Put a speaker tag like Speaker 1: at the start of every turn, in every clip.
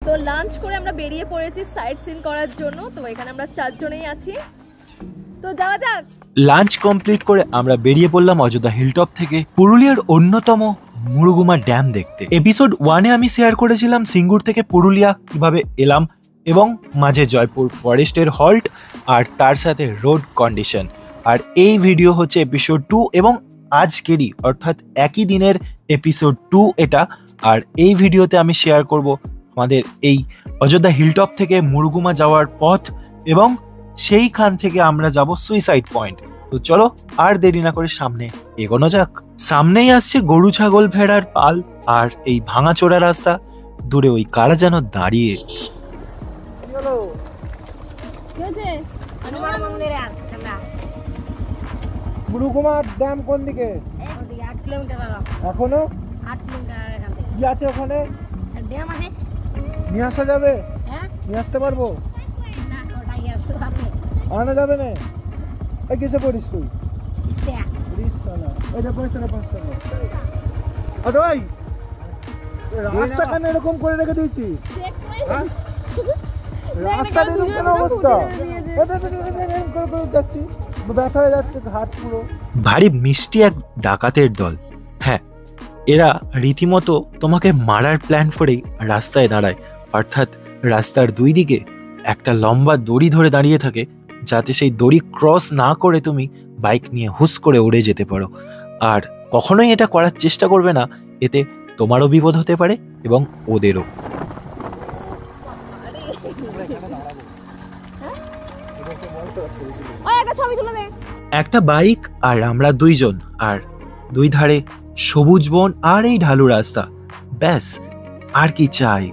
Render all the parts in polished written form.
Speaker 1: তো লাঞ্চ করে আমরা বেরিয়ে পড়েছি সাইট সিন করার জন্য। তো এখানে আমরা 4 জনেই আছি, তো যাওয়া যাক।
Speaker 2: লাঞ্চ কমপ্লিট করে আমরা বেরিয়ে পড়লাম অযোধ্যা হিলটপ থেকে পুরুলিয়ার অন্যতম মুরুগুমা ড্যাম দেখতে। এপিসোড 1-এ আমি শেয়ার করেছিলাম সিঙ্গুর থেকে পুরুলিয়া কিভাবে এলাম এবং মাঝে জয়পুর ফরেস্টের হল্ট আর তার সাথে রোড কন্ডিশন। আর এই ভিডিও হচ্ছে এপিসোড 2 এবং আজকেরই অর্থাৎ একই দিনের এপিসোড 2 এটা। আর এই ভিডিওতে আমি শেয়ার করব আমাদের এই অযোধ্যা হিলটপ থেকে মুরুগুমা যাওয়ার পথ এবং সেইখান থেকে আমরা যাব সুইসাইড পয়েন্ট। তো চলো আর দেরি না করে সামনে এগোনো যাক। সামনেই আসছে গরু ছাগল ভেড়ার পাল আর এই ভাঙাচোরা রাস্তা। দূরে ওই কারা যেন দাঁড়িয়ে।
Speaker 3: মুরুগুমা ড্যাম কোন দিকে?
Speaker 4: 8 কিলোমিটার।
Speaker 3: এখনো
Speaker 4: 8 কিলোমিটার এখান থেকে
Speaker 3: কি আছে ওখানে?
Speaker 4: ড্যাম আছে।
Speaker 3: নিয়ে আসা যাবে?
Speaker 4: হ্যাঁ,
Speaker 3: নিয়ে আসতে পারবো?
Speaker 4: না ওটাই আছে আপনি।
Speaker 3: আনা যাবে না? এই কিসে পড়িস তুই?
Speaker 4: ঠিক
Speaker 3: এটা পয়সা না 5 টাকা। আরে ভাই রাস্তা কেন এরকম করে রেখে দিয়েছিস? রাস্তা এরকম কেন অবস্থা? যাচ্ছি ব্যথা হয়ে যাচ্ছে হাত পুরো।
Speaker 2: ভারী মিষ্টি এক ডাকাতের দল। হ্যাঁ, এরা রীতিমতো তোমাকে মারার প্ল্যান করেই রাস্তায় দাঁড়ায়, অর্থাৎ রাস্তার দুই দিকে একটা লম্বা দড়ি ধরে দাঁড়িয়ে থাকে যাতে সেই দড়ি ক্রস না করে তুমি বাইক নিয়ে হুস করে উড়ে যেতে পারো। আর কখনোই এটা করার চেষ্টা করবে না, এতে তোমারও বিপদ হতে পারে এবং ওদেরও। একটা বাইক আর আমরা 2 জন, আর 2 ধারে সবুজ বন আর এই ঢালু রাস্তা, ব্যাস আর কি চাই।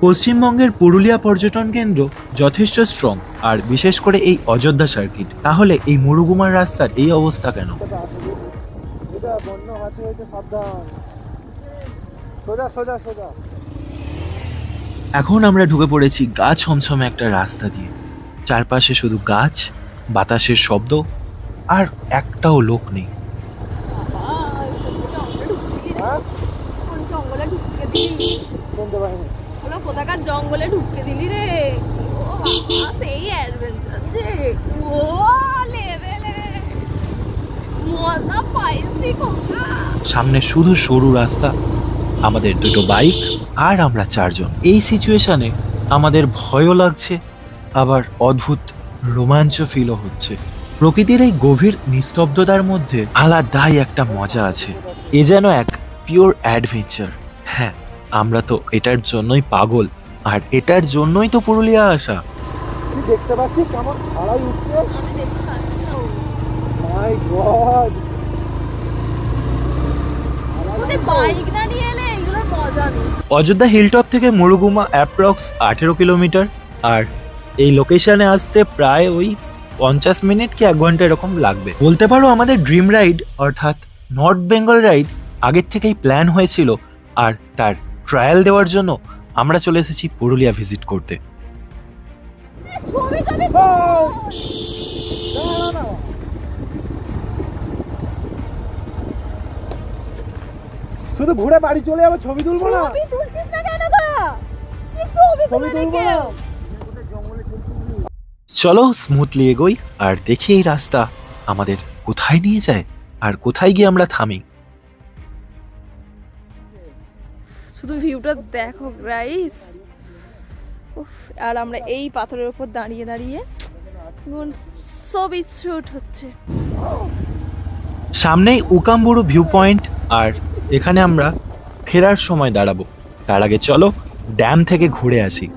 Speaker 2: পশ্চিমবঙ্গের পুরুলিয়া পর্যটন কেন্দ্র যথেষ্ট স্ট্রং, আর বিশেষ করে এই অযোধ্যা সার্কিট। তাহলে এই মুরুগুমার রাস্তার এই অবস্থা কেন? এখন আমরা ঢুকে পড়েছি গা ছমছমে একটা রাস্তা দিয়ে। চারপাশে শুধু গাছ, বাতাসের শব্দ, আর একটাও লোক নেই।
Speaker 1: কোথাকার জঙ্গলে ঢুকে দিলি রে, সেই অ্যাডভেঞ্চার যে ও লেভেলে মজা পাইছি।
Speaker 2: সামনে শুধু সরু রাস্তা, আমাদের 2টো বাইক আর আমরা 4 জন। এই সিচুয়েশনে আমাদের ভয়ও লাগছে, আবার অদ্ভুত রোমাঞ্চ ফিলও হচ্ছে। প্রকৃতির এই গভীর নিস্তব্ধতার মধ্যে আলাদাই একটা মজা আছে। এ যেন এক পিওর অ্যাডভেঞ্চার। হ্যাঁ, আমরা তো এটার জন্যই পাগল, আর এটার জন্যই তো পুরুলিয়া আসা।
Speaker 3: তুই দেখতে পাচ্ছিস কেমন হাওয়াই উঠছে? মাই গড,
Speaker 1: বাইক না নিয়ে এলে এগুলোর মজা নেই।
Speaker 2: অযোধ্যা হিলটপ থেকে মুরুগুমা অ্যাপ্রক্স 18 কিলোমিটার, আর এই লোকেশনে আসতে প্রায় ওই 50 মিনিট কি 1 ঘন্টা এরকম লাগবে। বলতে পারো আমাদের ড্রিম রাইড অর্থাৎ নর্থ বেঙ্গল রাইড আগের থেকেই প্ল্যান হয়েছিল, আর তার ট্রায়াল দেওয়ার জন্য আমরা চলে এসেছি পুরুলিয়া ভিজিট করতে।
Speaker 3: শুধু ঘুরে বাড়ি চলে যাবো, ছবি তুলবো না?
Speaker 1: ছবি তুলছিস না কেন তোরা? কি ছবি তুলবো না?
Speaker 2: চলো স্মুথলি এগোই আর দেখি এই রাস্তা আমাদের কোথায় নিয়ে যায় আর কোথায় গিয়ে আমরা থামি।
Speaker 1: শুধু ভিউটা দেখো গাইস। আর আমরা এই পাথরের উপর দাঁড়িয়ে দাঁড়িয়ে ছবি শুট হচ্ছে।
Speaker 2: সামনেই উকামবুরু ভিউ পয়েন্ট, আর এখানে আমরা ফেরার সময় দাঁড়াবো। তার আগে চলো ড্যাম থেকে ঘুরে আসি।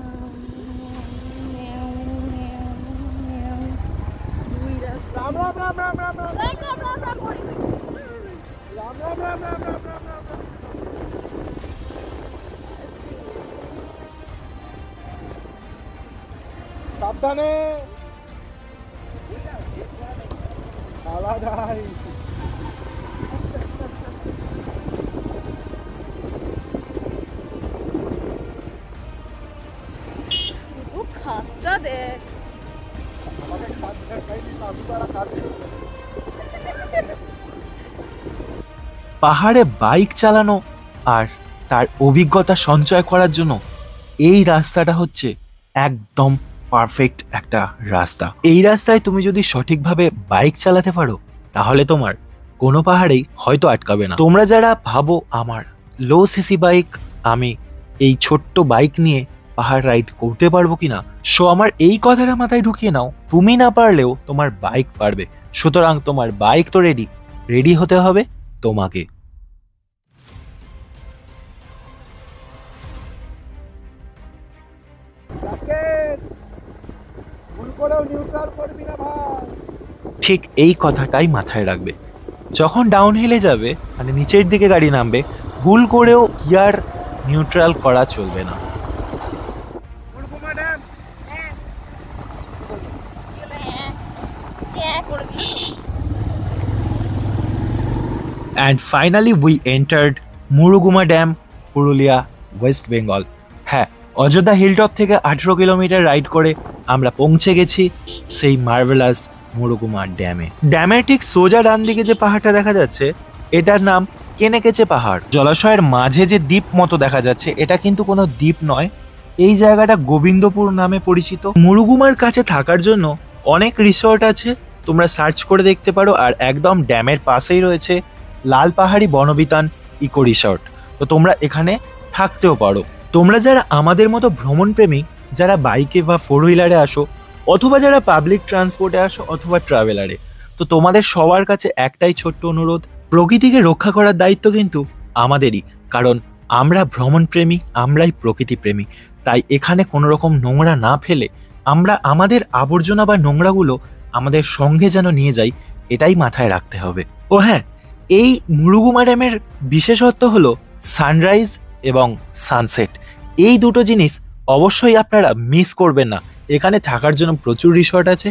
Speaker 3: সাবধানে আলাদাই।
Speaker 1: খাতটা দেখ।
Speaker 2: পাহাড়ে বাইক চালানো আর তার অভিজ্ঞতা সঞ্চয় করার জন্য এই রাস্তাটা হচ্ছে একদম পারফেক্ট একটা রাস্তা। এই রাস্তায় তুমি যদি সঠিকভাবে বাইক চালাতে পারো তাহলে তোমার কোনো পাহাড়েই হয়তো আটকাবে না। তোমরা যারা ভাবো আমার লো সিসি বাইক, আমি এই ছোট্ট বাইক নিয়ে পাহাড় রাইড করতে পারবো কিনা, সো আমার এই কথাটা মাথায় ঢুকিয়ে নাও, তুমি না পারলেও তোমার বাইক পারবে। সুতরাং তোমার বাইক তো রেডি হতে হবে তোমাকে। ঠিক এই কথাটাই মাথায় রাখবে। যখন ডাউন হিলে যাবে মানে নিচের দিকে গাড়ি নামবে, ভুল করেও গিয়ার নিউট্রাল করা চলবে না। And finally we entered Murguma dam, Purulia, West Bengal. হ্যাঁ, অযোধ্যা হিলটপ থেকে 18 কিলোমিটার রাইড করে আমরা পৌঁছে গেছি সেই মার্ভেলাস মুরুগুমা ড্যামে। ড্যামের ঠিক সোজা ডান দিকে যে পাহাড়টা দেখা যাচ্ছে এটার নাম কেনেকেচে পাহাড়। জলাশয়ের মাঝে যে দ্বীপ মতো দেখা যাচ্ছে এটা কিন্তু কোনো দ্বীপ নয়, এই জায়গাটা গোবিন্দপুর নামে পরিচিত। মুরুগুমার কাছে থাকার জন্য অনেক রিসর্ট আছে, তোমরা সার্চ করে দেখতে পারো। আর একদম ড্যামের পাশেই রয়েছে লাল পাহাড়ি বনবিতান ইকো রিসর্ট, তো তোমরা এখানে থাকতেও পারো। তোমরা যারা আমাদের মতো ভ্রমণ প্রেমী, যারা বাইকে বা 4 হুইলারে আসো, অথবা যারা পাবলিক ট্রান্সপোর্টে আসো অথবা ট্রাভেলারে, তো তোমাদের সবার কাছে একটাই ছোট্ট অনুরোধ, প্রকৃতিকে রক্ষা করার দায়িত্ব কিন্তু আমাদেরই, কারণ আমরা ভ্রমণ প্রেমী, আমরাই প্রকৃতি প্রেমী। তাই এখানে কোনো রকম নোংরা না ফেলে আমরা আমাদের আবর্জনা বা নোংরাগুলো আমাদের সঙ্গে যেন নিয়ে যাই, এটাই মাথায় রাখতে হবে। ও হ্যাঁ, এই মুরুগুমা ড্যামের বিশেষত্ব হলো সানরাইজ এবং সানসেট। এই দুটো জিনিস অবশ্যই আপনারা মিস করবেন না। এখানে থাকার জন্য প্রচুর রিসর্ট আছে,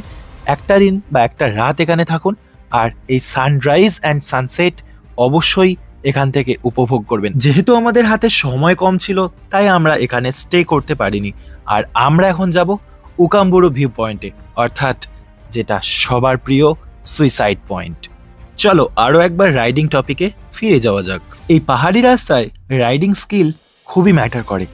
Speaker 2: একটা দিন বা একটা রাত এখানে থাকুন, আর এই সানরাইজ অ্যান্ড সানসেট অবশ্যই এখান থেকে উপভোগ করবেন। যেহেতু আমাদের হাতে সময় কম ছিল তাই আমরা এখানে স্টে করতে পারিনি। আর আমরা এখন যাব উকাম্বুরু ভিউ পয়েন্টে, অর্থাৎ যেটা সবার প্রিয় সুইসাইড পয়েন্ট। চলো আরও একবার রাইডিং টপিকে ফিরে যাওয়া যাক। এই পাহাড়ি রাস্তায় রাইডিং স্কিল খুবই ম্যাটার করে।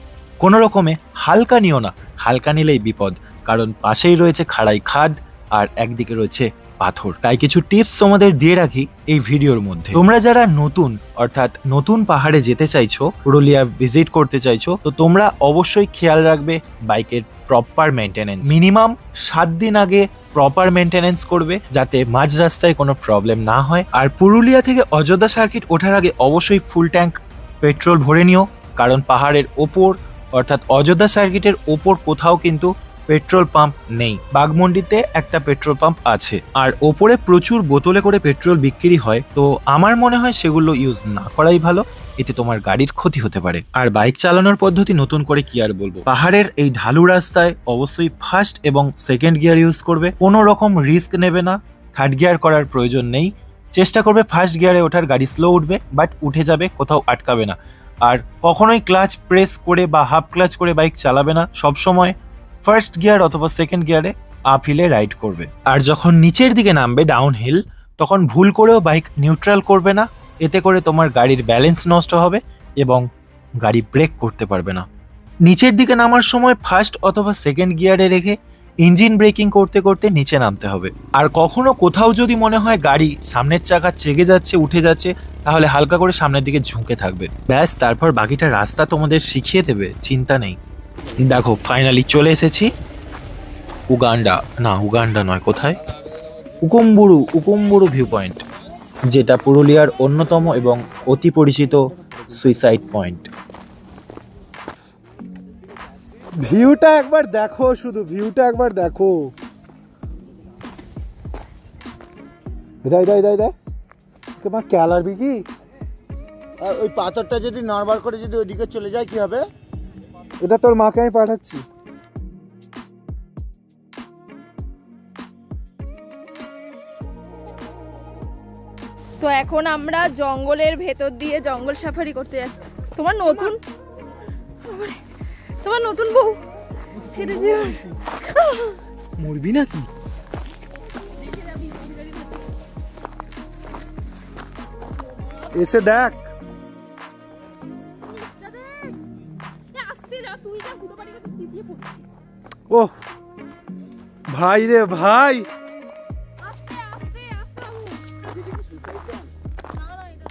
Speaker 2: কোনো রকমে হালকা নিও না, হালকা নিলেই বিপদ, কারণ পাশেই রয়েছে খাড়াই খাদ আর একদিকে রয়েছে পাথর। তাই কিছু টিপস তোমাদের দিয়ে রাখি এই ভিডিওর মধ্যে। তোমরা যারা নতুন, অর্থাৎ নতুন পাহাড়ে যেতে চাইছো, পুরুলিয়া ভিজিট করতে চাইছো, তো তোমরা অবশ্যই খেয়াল রাখবে বাইকের প্রপার মেনটেনেন্স। মিনিমাম 7 দিন আগে প্রপার মেনটেনেন্স করবে, যাতে মাঝ রাস্তায় কোনো প্রবলেম না হয়। আর পুরুলিয়া থেকে অযোধ্যা সার্কিট ওঠার আগে অবশ্যই ফুল ট্যাঙ্ক পেট্রোল ভরে নিও, কারণ পাহাড়ের ওপর অর্থাৎ অযোধ্যা সার্কিটের ওপর কোথাও কিন্তু পেট্রোল পাম্প নেই। বাগমন্ডিতে একটা পেট্রোল পাম্প আছে, আর ওপরে প্রচুর বোতলে করে পেট্রোল বিক্রি হয়, তো আমার মনে হয় সেগুলো ইউজ না করাই ভালো, এতে তোমার গাড়ির ক্ষতি হতে পারে। আর বাইক চালানোর পদ্ধতি নতুন করে কি আর বলবো, পাহাড়ের এই ঢালু রাস্তায় অবশ্যই ফার্স্ট এবং সেকেন্ড গিয়ার ইউজ করবে, কোনো রকম রিস্ক নেবে না, থার্ড গিয়ার করার প্রয়োজন নেই। চেষ্টা করবে ফার্স্ট গিয়ারে ওঠার, গাড়ি স্লো উঠবে বাট উঠে যাবে, কোথাও আটকাবে না। আর কখনোই ক্লাচ প্রেস করে বা হাফ ক্লাচ করে বাইক চালাবে না, সবসময় ফার্স্ট গিয়ার অথবা সেকেন্ড গিয়ারে আপ হিলে রাইড করবে। আর যখন নিচের দিকে নামবে ডাউন হিল, তখন ভুল করেও বাইক নিউট্রাল করবে না, এতে করে তোমার গাড়ির ব্যালেন্স নষ্ট হবে এবং গাড়ি ব্রেক করতে পারবে না। নিচের দিকে নামার সময় ফার্স্ট অথবা সেকেন্ড গিয়ারে রেখে ইঞ্জিন ব্রেকিং করতে করতে নিচে নামতে হবে। আর কখনো কোথাও যদি মনে হয় গাড়ি সামনের চাকা চেগে যাচ্ছে, উঠে যাচ্ছে, তাহলে হালকা করে সামনের দিকে ঝুঁকে থাকবে, ব্যাস। তারপর বাকিটা রাস্তা তোমাদের শিখিয়ে দেবে, চিন্তা নেই। দেখো ফাইনালি চলে এসেছি উগান্ডা নয়, কোথায়, উকুম্বুরু ভিউ পয়েন্ট, যেটা পুরুলিয়ার অন্যতম এবং অতি পরিচিত সুইসাইড পয়েন্ট।
Speaker 3: ভিউটা একবার দেখো, শুধু ভিউটা একবার দেখো। তোমার ক্যালারবি কি
Speaker 5: ওই পাথরটা যদি নরমাল করে যদি ওইদিকে চলে যায় কি হবে?
Speaker 3: এটা তোর মাকে আমি পাঠাচ্ছি।
Speaker 1: তো এখন আমরা জঙ্গলের ভেতর দিয়ে জঙ্গল সাফারি করতে যাচ্ছি। তোমার নতুন বউ ছেড়ে দিও,
Speaker 3: মরবি নাকি? এসে দেখ,
Speaker 1: তুই যা হুটো পাটি করে চিতিয়ে পড়ছিস।
Speaker 3: ও ভাই রে ভাই,
Speaker 1: আস্তে আস্তে আস্তে বাবু। না না এটা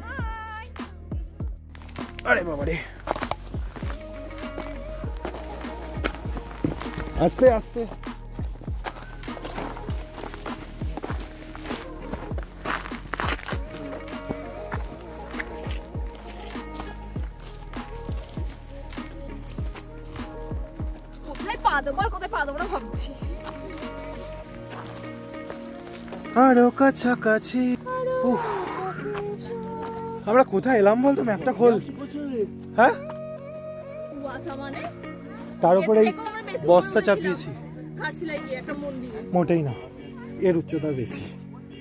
Speaker 1: হাই।
Speaker 3: আরে বাবা রে, আস্তে আস্তে।
Speaker 1: কোথায় পা দেবো আর কোথায় পা দেবো না ভাবছি।
Speaker 3: আরো কাছাকাছি। উফ, আমরা কোথায় এলাম বলতো? ম্যাপটা খোল। হ্যাঁ,
Speaker 1: কুয়াশা মানে
Speaker 3: তার উপরে এই
Speaker 1: এর থেকেও আমরা বেশি
Speaker 3: বস্তা
Speaker 1: উপরে
Speaker 3: চাপিয়েছি।
Speaker 1: ঘাটশিলায় গিয়ে একটা মন্দির।
Speaker 3: মোটেই না, এর উচ্চতা বেশি,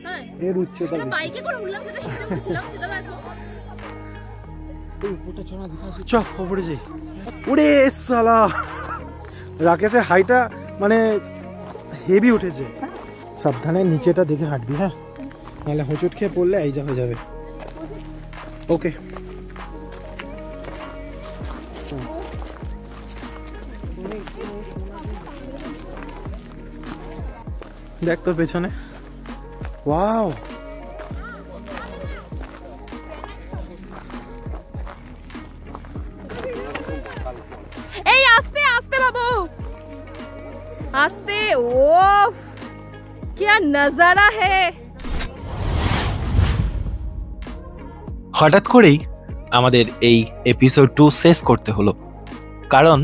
Speaker 1: হ্যাঁ
Speaker 3: এর উচ্চতা
Speaker 1: এটা
Speaker 3: বেশি।
Speaker 1: বাইকে করে উঠলাম, সেটা হেঁটে উঠছিলাম, সেটা দেখো।
Speaker 5: এই উপরটা চলা দেখাচ্ছি।
Speaker 3: চ উপরে যাই। উড়ে সালা, রাকেশের হাইটা মানে হেভি উঠেছে। সাবধানে নিচেটা দেখে হাঁটবি, হ্যাঁ, নাহলে হোঁচট খেয়ে পড়লে এই যা হয়ে যাবে। ওকে, দেখ তোর পেছনে। ওয়াও,
Speaker 1: এই আস্তে আস্তে বাবু, আস্তে। ওফ क्या नजारा है।
Speaker 2: হঠাৎ করেই আমাদের এই এপিসোড 2 শেষ করতে হলো, কারণ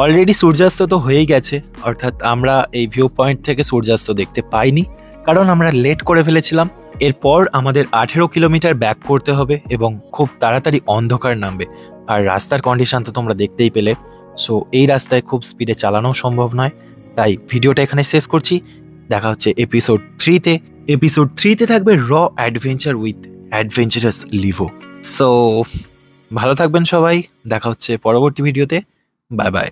Speaker 2: অলরেডি সূর্যাস্ত তো হয়েই গেছে। অর্থাৎ আমরা এই ভিউ পয়েন্ট থেকে সূর্যাস্ত দেখতে পাইনি, কারণ আমরা লেট করে ফেলেছিলাম। এরপর আমাদের 18 কিলোমিটার ব্যাক করতে হবে এবং খুব তাড়াতাড়ি অন্ধকার নামবে। আর রাস্তার কন্ডিশন তো তোমরা দেখতেই পেলে। সো এই রাস্তায় খুব স্পিডে চালানো সম্ভব নয়, তাই ভিডিওটা এখানে শেষ করছি। দেখা হচ্ছে এপিসোড 3-তে। এপিসোড 3-তে থাকবে র adventure with adventurous Livo. So ভালো থাকবেন সবাই, দেখা হচ্ছে পরবর্তী ভিডিওতে। Bye bye.